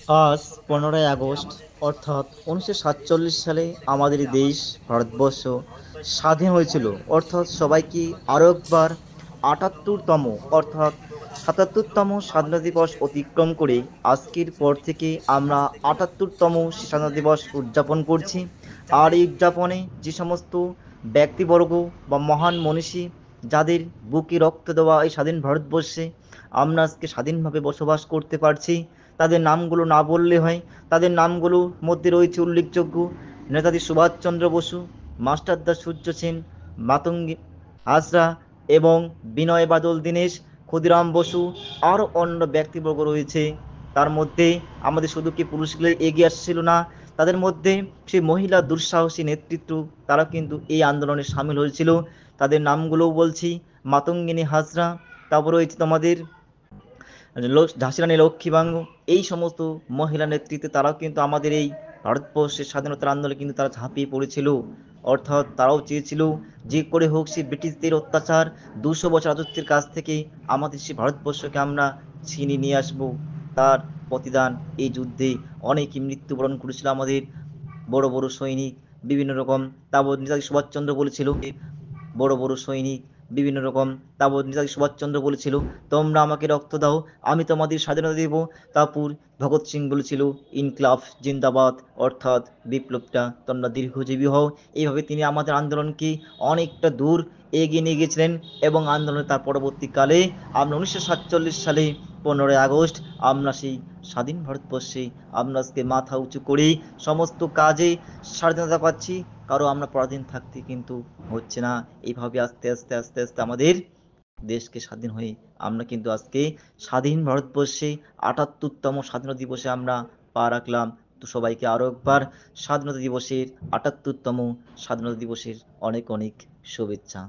আজ 15ই আগস্ট অর্থাৎ 1947 সালে আমাদের এই দেশ ভারতবর্ষ স্বাধীন হয়েছিল। অর্থাৎ সবাই কি আরো একবার 78তম অর্থাৎ 77তম স্বাধীনতা দিবস অতিক্রম করে আজকের পর থেকে আমরা 78তম স্বাধীনতা দিবস উদযাপন করছি। আর এই উদযাপনে যে সমস্ত ব্যক্তিবর্গ বা মহান মনীষী যাদের বুকে রক্ত দেওয়া এই স্বাধীন ভারতবর্ষে আমরা আজকে স্বাধীনভাবে বসবাস করতে পারছি, তাদের নামগুলো না বললে হয়। তাদের নামগুলোর মধ্যে রয়েছে উল্লেখযোগ্য নেতাজি সুভাষচন্দ্র বসু, মাস্টারদা সূর্য সেন, মাতঙ্গী হাজরা এবং বিনয় বাদল দীনেশ, ক্ষুদিরাম বসু। আরও অন্য ব্যক্তিবর্গ রয়েছে। তার মধ্যে আমাদের শুধু কি পুরুষগুলো এগিয়ে আসছিল না, তাদের মধ্যে সেই মহিলা দুঃসাহসী নেতৃত্ব, তারা কিন্তু এই আন্দোলনে সামিল হয়েছিল। তাদের নামগুলোও বলছি: মাতঙ্গিনী হাজরা, তারপর রয়েছে তোমাদের ঝাঁসি রানী লক্ষ্মীবাঈ। এই সমস্ত মহিলা নেতৃত্বে তারাও কিন্তু আমাদের এই ভারতবর্ষের স্বাধীনতার আন্দোলনে কিন্তু তারা ঝাঁপিয়ে পড়েছিল। অর্থাৎ তারাও চেয়েছিল যে করে হোক সে ব্রিটিশদের অত্যাচার, 200 বছর রাজত্বের কাছ থেকে আমাদের সে ভারতবর্ষকে আমরা ছিনিয়ে নিয়ে আসবো। তার প্রতিদান এই যুদ্ধে অনেকেই মৃত্যুবরণ করেছিল আমাদের বড় বড় সৈনিক, বিভিন্ন রকম। তারপর নেতাজি সুভাষচন্দ্র বলেছিল, বড় বড় সৈনিক বিভিন্ন রকম। তারপর নেতাজি সুভাষচন্দ্র বলেছিল, তোমরা আমাকে রক্ত দাও, আমি তোমাদের স্বাধীনতা দেব। তারপর ভগৎ সিং বলেছিল, ইনকলাব জিন্দাবাদ, অর্থাৎ বিপ্লবটা তোমরা দীর্ঘজীবী হও। এইভাবে তিনি আমাদের আন্দোলনকে অনেকটা দূর এগিয়ে নিয়ে গেছিলেন। এবং আন্দোলনে তার পরবর্তীকালে আমরা 1947 সালে 15ই আগস্ট আমরা সেই স্বাধীন ভারতবর্ষে আমরা আজকে মাথা উঁচু করেই সমস্ত কাজে স্বাধীনতা পাচ্ছি। কারো আমরা পরাধীন থাকতে কিন্তু হচ্ছে না। এইভাবে আস্তে আস্তে আস্তে আস্তে আমাদের দেশকে স্বাধীন হয়ে আমরা কিন্তু আজকে স্বাধীন ভারতবর্ষে 78তম স্বাধীনতা দিবসে আমরা পা রাখলাম। তো সবাইকে আরো একবার স্বাধীনতা দিবসের 78তম স্বাধীনতা দিবসের অনেক অনেক শুভেচ্ছা।